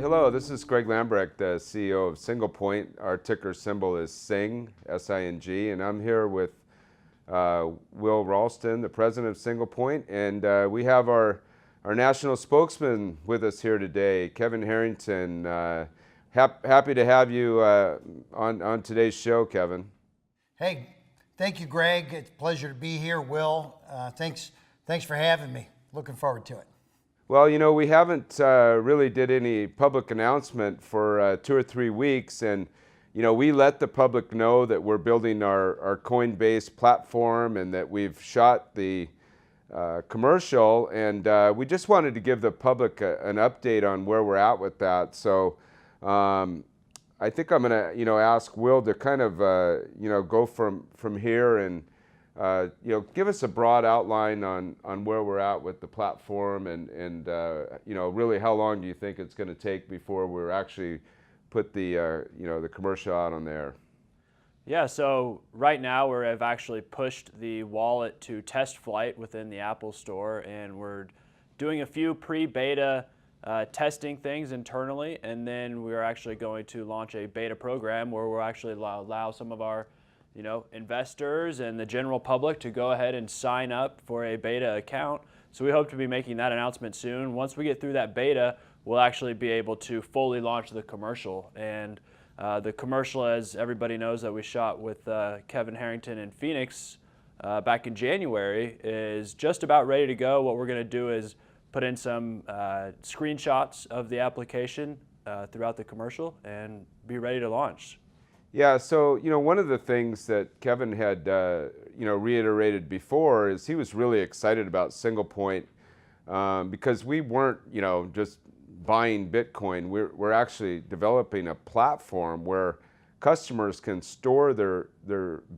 Hello, this is Greg Lambrecht, the CEO of SinglePoint. Our ticker symbol is SING, S-I-N-G, and I'm here with Will Ralston, the president of SinglePoint, and we have our national spokesman with us here today, Kevin Harrington. Happy to have you on today's show, Kevin. Hey, thank you, Greg. It's a pleasure to be here, Will. Thanks for having me. Looking forward to it. Well, you know, we haven't really did any public announcement for 2 or 3 weeks, and you know, we let the public know that we're building our Coinbase platform and that we've shot the commercial, and we just wanted to give the public an update on where we're at with that. So I think I'm going to, ask Will to kind of, go from here and give us a broad outline on where we're at with the platform and really how long do you think it's going to take before we're actually put the, the commercial out on there? Yeah, so right now we've actually pushed the wallet to test flight within the Apple Store, and we're doing a few pre-beta testing things internally, and then we're actually going to launch a beta program where we'll actually allow some of our investors and the general public to go ahead and sign up for a beta account. So we hope to be making that announcement soon. Once we get through that beta, we'll actually be able to fully launch the commercial. And the commercial, as everybody knows, that we shot with Kevin Harrington in Phoenix back in January, is just about ready to go. What we're going to do is put in some screenshots of the application throughout the commercial and be ready to launch. Yeah, so one of the things that Kevin had reiterated before is he was really excited about SinglePoint because we weren't just buying Bitcoin. We're actually developing a platform where customers can store their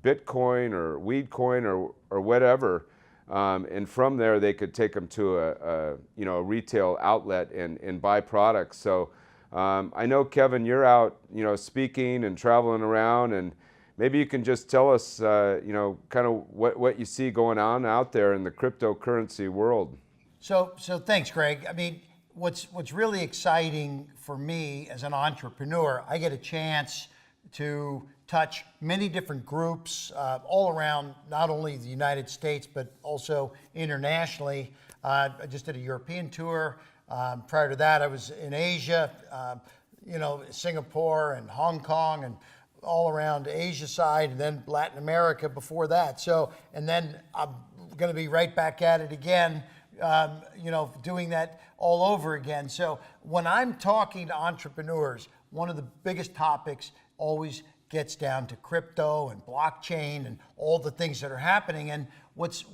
Bitcoin or Weedcoin or whatever, and from there they could take them to a retail outlet and buy products. So I know, Kevin, you're out, speaking and traveling around, and maybe you can just tell us, kind of what you see going on out there in the cryptocurrency world. So thanks, Greg. I mean, what's really exciting for me as an entrepreneur, I get a chance to touch many different groups all around, not only the United States, but also internationally. I just did a European tour. Prior to that, I was in Asia, Singapore and Hong Kong and all around Asia side, and then Latin America before that. So, and then I'm going to be right back at it again, doing that all over again. So when I'm talking to entrepreneurs, one of the biggest topics always gets down to crypto and blockchain and all the things that are happening. And what's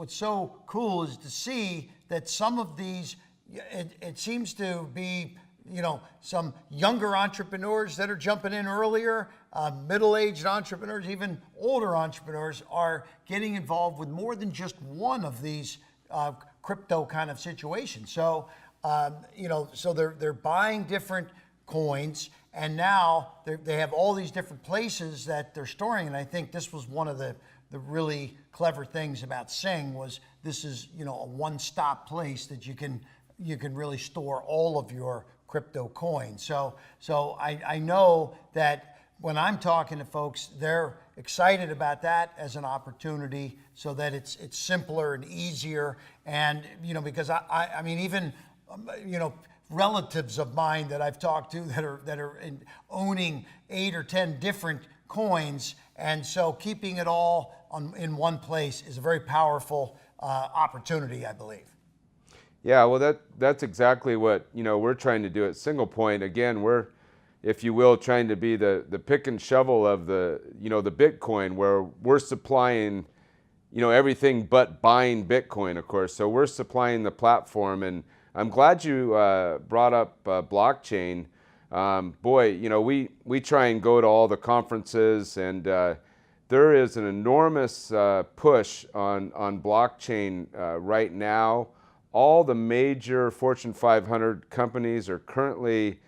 so cool is to see that some of these, it seems to be, some younger entrepreneurs that are jumping in earlier, middle-aged entrepreneurs, even older entrepreneurs are getting involved with more than just one of these crypto kind of situations. So, so they're buying different coins, and now they have all these different places that they're storing. And I think this was one of the really clever things about Sing was this is, a one-stop place that you can really store all of your crypto coins. So I know that when I'm talking to folks, they're excited about that as an opportunity so that it's simpler and easier. And, because I mean, even, relatives of mine that I've talked to that are owning 8 or 10 different coins. And so keeping it all in one place is a very powerful opportunity, I believe. Yeah, well, that's exactly what we're trying to do at SinglePoint. Again, we're, if you will, trying to be the pick and shovel of the the Bitcoin, where we're supplying everything but buying Bitcoin, of course. So we're supplying the platform, and I'm glad you brought up blockchain. Boy, we try and go to all the conferences, and there is an enormous push on blockchain right now. All the major Fortune 500 companies are currently,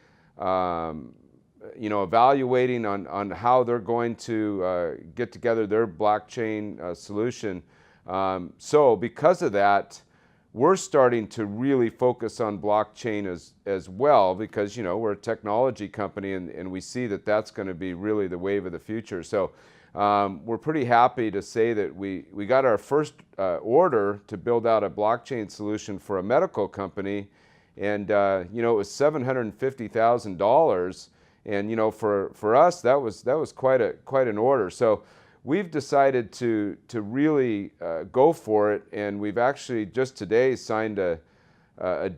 evaluating on how they're going to get together their blockchain solution. So because of that, we're starting to really focus on blockchain as well, because we're a technology company, and we see that that's going to be really the wave of the future. So we're pretty happy to say that we got our first order to build out a blockchain solution for a medical company, and it was $750,000, and for us that was quite an order. So we've decided to really go for it, and we've actually just today signed a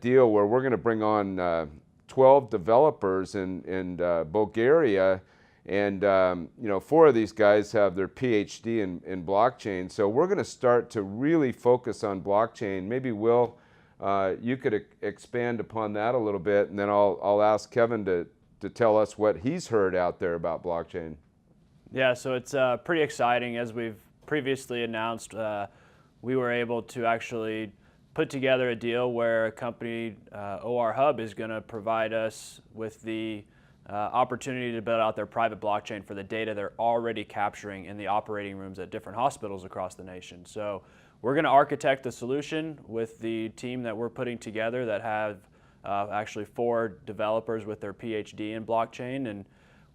deal where we're going to bring on 12 developers in Bulgaria, and 4 of these guys have their PhD in blockchain. So we're going to start to really focus on blockchain. Maybe Will, you could expand upon that a little bit, and then I'll ask Kevin to tell us what he's heard out there about blockchain. Yeah, so it's pretty exciting. As we've previously announced, we were able to actually put together a deal where a company, OR Hub, is going to provide us with the opportunity to build out their private blockchain for the data they're already capturing in the operating rooms at different hospitals across the nation. So we're going to architect a solution with the team that we're putting together that have actually 4 developers with their PhD in blockchain, and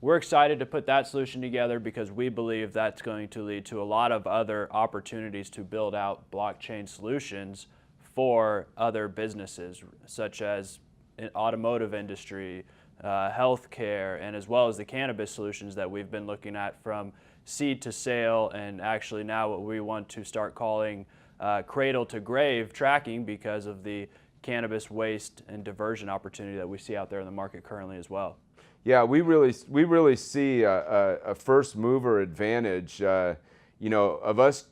we're excited to put that solution together because we believe that's going to lead to a lot of other opportunities to build out blockchain solutions for other businesses, such as automotive industry, healthcare, and as well as the cannabis solutions that we've been looking at from seed to sale, and actually now what we want to start calling cradle to grave tracking because of the cannabis waste and diversion opportunity that we see out there in the market currently as well. Yeah, we really see a first mover advantage, of us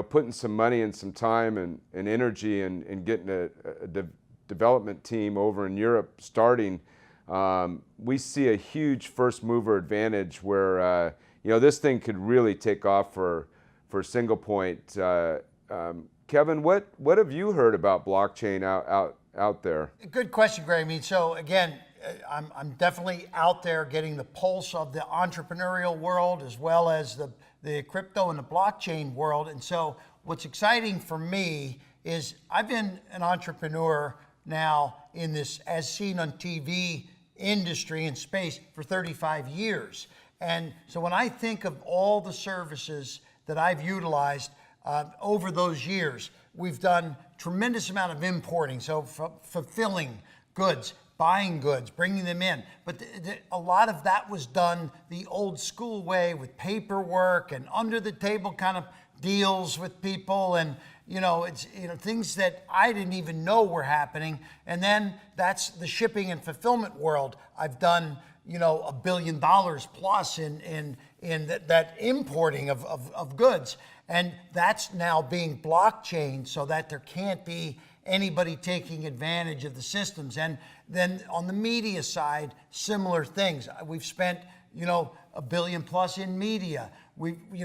putting some money and some time and energy and getting a development team over in Europe starting. We see a huge first mover advantage where this thing could really take off for SinglePoint. Kevin, what have you heard about blockchain out there? Good question, Greg. I mean, so again, I'm definitely out there getting the pulse of the entrepreneurial world as well as the crypto and the blockchain world. And so what's exciting for me is I've been an entrepreneur now in this as seen on TV industry and space for 35 years. And so when I think of all the services that I've utilized over those years, we've done tremendous amount of importing, so fulfilling goods, buying goods, bringing them in. But a lot of that was done the old school way with paperwork and under the table kind of deals with people, and it's things that I didn't even know were happening. And then that's the shipping and fulfillment world. I've done $1 billion plus in that importing of goods, and that's now being blockchain so that there can't be anybody taking advantage of the systems. And then on the media side, similar things. We've spent $1 billion plus in media.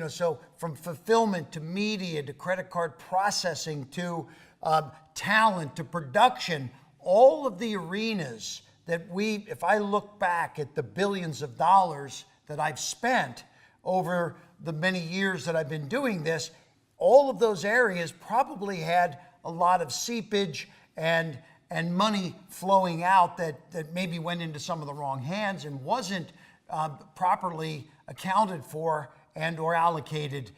So from fulfillment to media to credit card processing to talent to production, all of the arenas that if I look back at the billions of dollars that I've spent over the many years that I've been doing this, all of those areas probably had a lot of seepage and money flowing out that maybe went into some of the wrong hands and wasn't properly accounted for and or allocated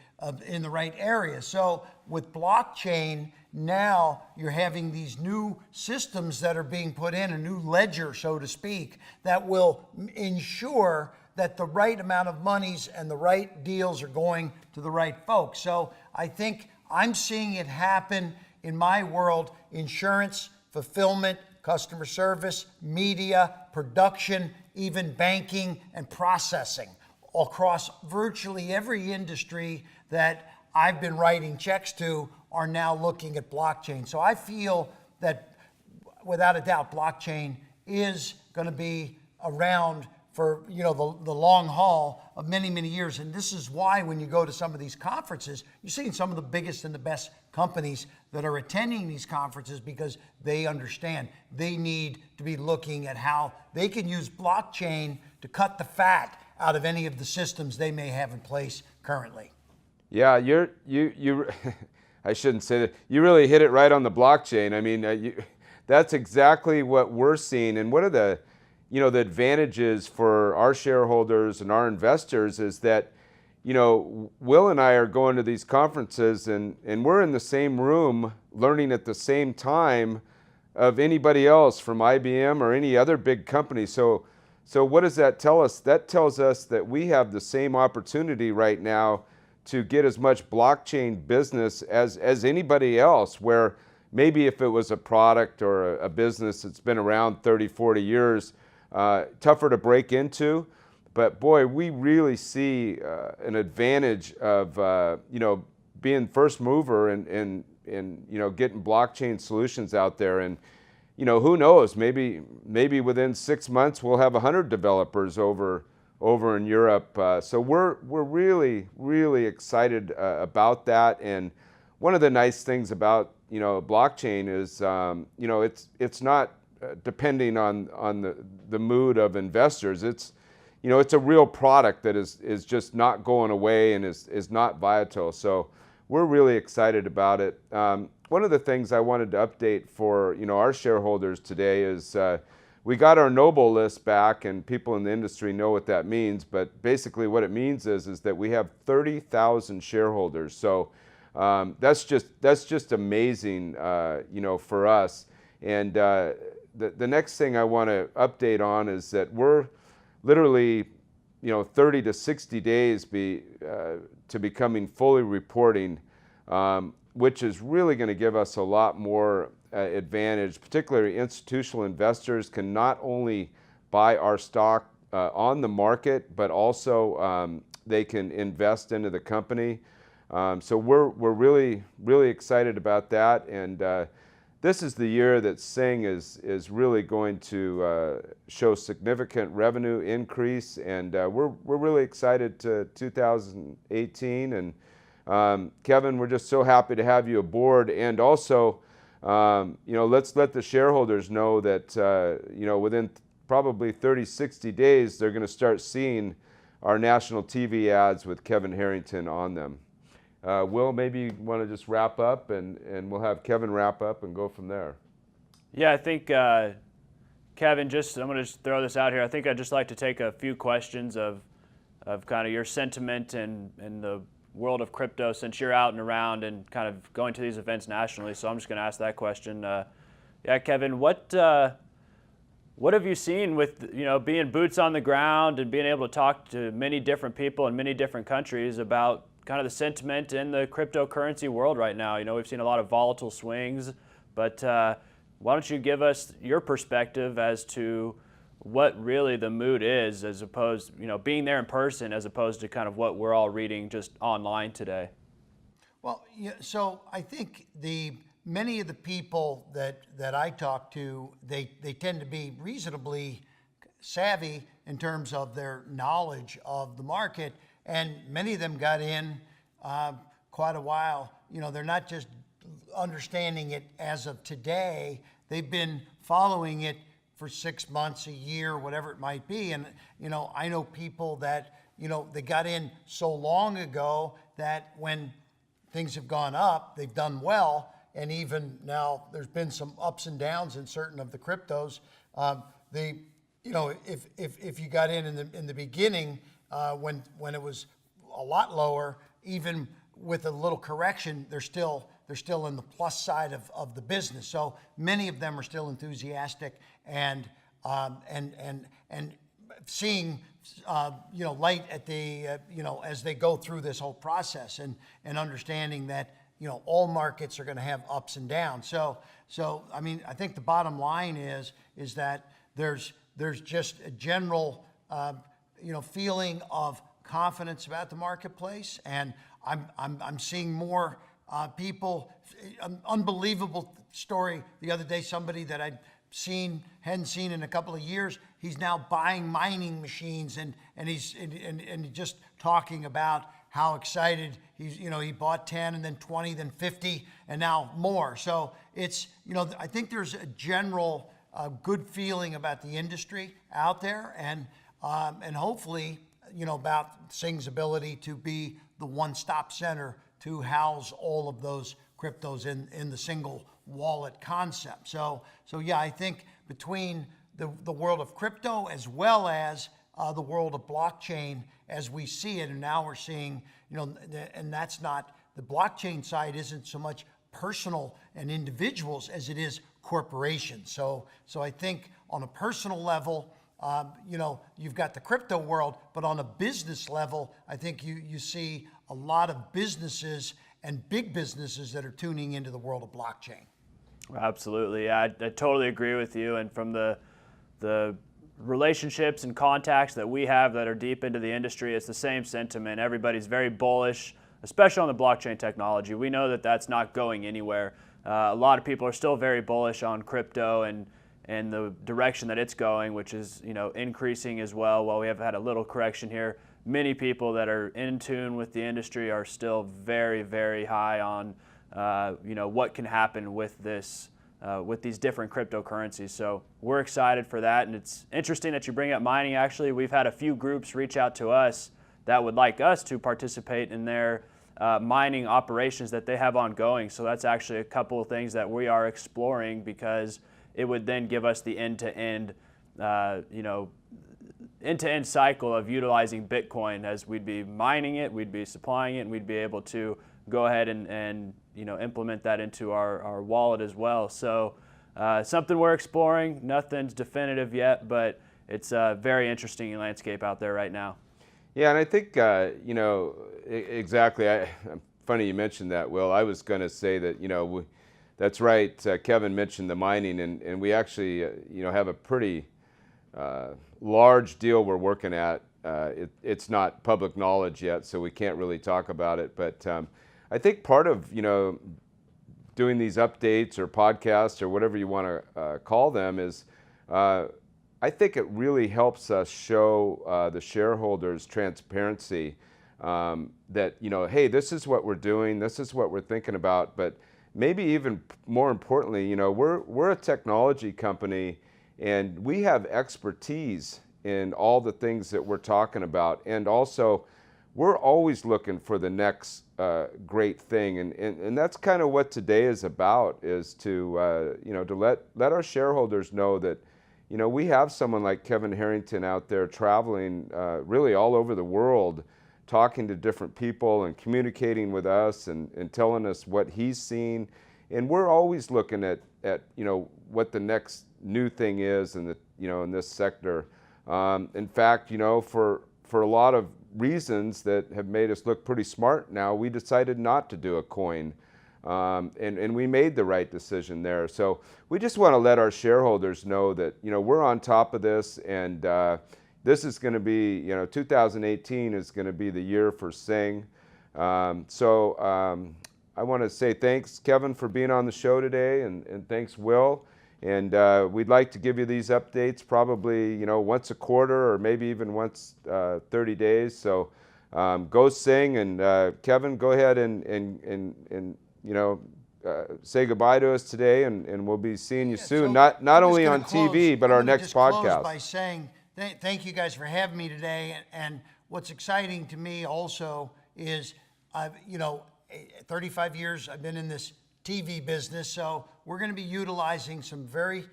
in the right area. So with blockchain, now you're having these new systems that are being put in, a new ledger, so to speak, that will ensure that the right amount of monies and the right deals are going to the right folks. So I think I'm seeing it happen in my world: insurance, fulfillment, customer service, media, production, even banking and processing. Across virtually every industry that I've been writing checks to are now looking at blockchain. So I feel that without a doubt, blockchain is going to be around for the long haul of many, many years. And this is why when you go to some of these conferences, you're seeing some of the biggest and the best companies that are attending these conferences, because they understand they need to be looking at how they can use blockchain to cut the fat out of any of the systems they may have in place currently. Yeah, I shouldn't say that. You really hit it right on the blockchain. I mean, that's exactly what we're seeing. And one of the, the advantages for our shareholders and our investors is that, Will and I are going to these conferences and we're in the same room learning at the same time of anybody else from IBM or any other big company. So what does that tell us? That tells us that we have the same opportunity right now to get as much blockchain business as anybody else, where maybe if it was a product or a business that's been around 30, 40 years, tougher to break into. But boy, we really see an advantage of being first mover and getting blockchain solutions out there. And who knows? Maybe within 6 months we'll have 100 developers over in Europe. So we're really excited about that. And one of the nice things about blockchain is it's not depending on the mood of investors. It's a real product that is just not going away and is not volatile. So we're really excited about it. One of the things I wanted to update for our shareholders today is we got our Noble list back, and people in the industry know what that means. But basically, what it means is that we have 30,000 shareholders. So that's just amazing, for us. And the next thing I want to update on is that we're literally 30 to 60 days to becoming fully reporting, which is really going to give us a lot more advantage. Particularly institutional investors can not only buy our stock on the market, but also they can invest into the company. So we're really excited about that. And this is the year that Sing is really going to show significant revenue increase, and we're really excited to 2018. And Kevin, we're just so happy to have you aboard. And also, let's let the shareholders know that within probably 30, 60 days, they're going to start seeing our national TV ads with Kevin Harrington on them. Will, maybe you want to just wrap up, and we'll have Kevin wrap up and go from there. Yeah, I think, Kevin, I'm going to just throw this out here. I think I'd just like to take a few questions of kind of your sentiment in the world of crypto, since you're out and around and kind of going to these events nationally. So I'm just going to ask that question. Yeah, Kevin, what have you seen with being boots on the ground and being able to talk to many different people in many different countries about kind of the sentiment in the cryptocurrency world right now? We've seen a lot of volatile swings, but why don't you give us your perspective as to what really the mood is, as opposed, being there in person, as opposed to kind of what we're all reading just online today? Well, so I think many of the people that I talk to, they tend to be reasonably savvy in terms of their knowledge of the market, and many of them got in quite a while. They're not just understanding it as of today. They've been following it for 6 months, a year, whatever it might be. And I know people that they got in so long ago that when things have gone up, they've done well. And even now, there's been some ups and downs in certain of the cryptos. If you got in the beginning, when it was a lot lower, even with a little correction, they're still in the plus side of the business. So many of them are still enthusiastic and seeing light at the as they go through this whole process, and understanding that all markets are going to have ups and downs. So I mean, I think the bottom line is that there's just a general feeling of confidence about the marketplace, and I'm seeing more people. An unbelievable story the other day. Somebody that hadn't seen in a couple of years. He's now buying mining machines, and he's just talking about how excited he bought 10 and then 20, then 50, and now more. So it's I think there's a general good feeling about the industry out there, and hopefully about Sing's ability to be the one-stop center to house all of those cryptos in the single wallet concept. So yeah, I think between the world of crypto as well as the world of blockchain as we see it, and now we're seeing, and that's not, the blockchain side isn't so much personal and individuals as it is corporations. So I think on a personal level, you've got the crypto world, but on a business level, I think you see a lot of businesses and big businesses that are tuning into the world of blockchain. Absolutely. I totally agree with you. And from the relationships and contacts that we have that are deep into the industry, it's the same sentiment. Everybody's very bullish, especially on the blockchain technology. We know that that's not going anywhere. A lot of people are still very bullish on crypto and the direction that it's going, which is increasing as well. While we have had a little correction here, many people that are in tune with the industry are still very, very high on what can happen with this, with these different cryptocurrencies. So we're excited for that, and it's interesting that you bring up mining. Actually, we've had a few groups reach out to us that would like us to participate in their mining operations that they have ongoing. So that's actually a couple of things that we are exploring, because it would then give us the end-to-end, end-to-end cycle of utilizing Bitcoin. As we'd be mining it, we'd be supplying it, and we'd be able to go ahead and implement that into our wallet as well. So something we're exploring. Nothing's definitive yet, but it's a very interesting landscape out there right now. Yeah, and I think, exactly. Funny you mentioned that, Will. I was going to say that, that's right. Kevin mentioned the mining, and we actually, have a pretty large deal we're working at. It's not public knowledge yet, so we can't really talk about it. But I think part of, doing these updates or podcasts or whatever you want to call them is, I think it really helps us show the shareholders transparency, that, hey, this is what we're doing, this is what we're thinking about. But maybe even more importantly, we're a technology company, and we have expertise in all the things that we're talking about. And also, we're always looking for the next great thing. And that's kind of what today is about, is to, to let our shareholders know that, we have someone like Kevin Harrington out there traveling really all over the world, talking to different people and communicating with us and telling us what he's seen. And we're always looking at what the next new thing is in the, in this sector. In fact, for a lot of reasons that have made us look pretty smart now, we decided not to do a coin. And we made the right decision there. So we just want to let our shareholders know that, we're on top of this, and this is going to be, 2018 is going to be the year for Sing. I want to say thanks, Kevin, for being on the show today, and thanks, Will. And we'd like to give you these updates probably, once a quarter, or maybe even once 30 days. So go Sing, and Kevin, go ahead and say goodbye to us today, and we'll be seeing you soon. So not only on TV, but our next podcast. Close by saying thank you guys for having me today. And what's exciting to me also is, 35 years I've been in this TV business, so we're going to be utilizing some very,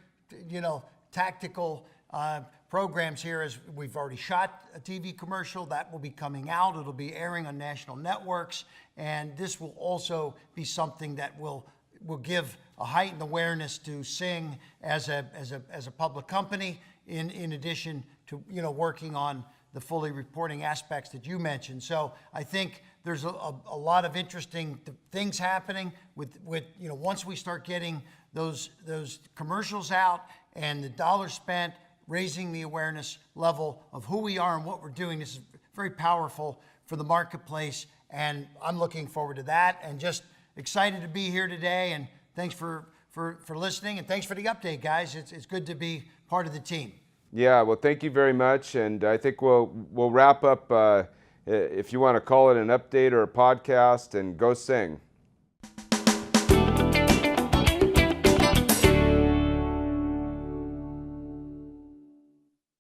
tactical programs here. As we've already shot a TV commercial that will be coming out. It'll be airing on national networks, and this will also be something that will give a heightened awareness to Sing as a public company, in addition to working on the fully reporting aspects that you mentioned. So I think there's a lot of interesting things happening with once we start getting those commercials out and the dollars spent, raising the awareness level of who we are and what we're doing. This is very powerful for the marketplace, and I'm looking forward to that, and just excited to be here today. And thanks for listening, and thanks for the update, guys. It's good to be part of the team. Yeah, well, thank you very much, and I think we'll wrap up, if you want to call it an update or a podcast, and go Sing.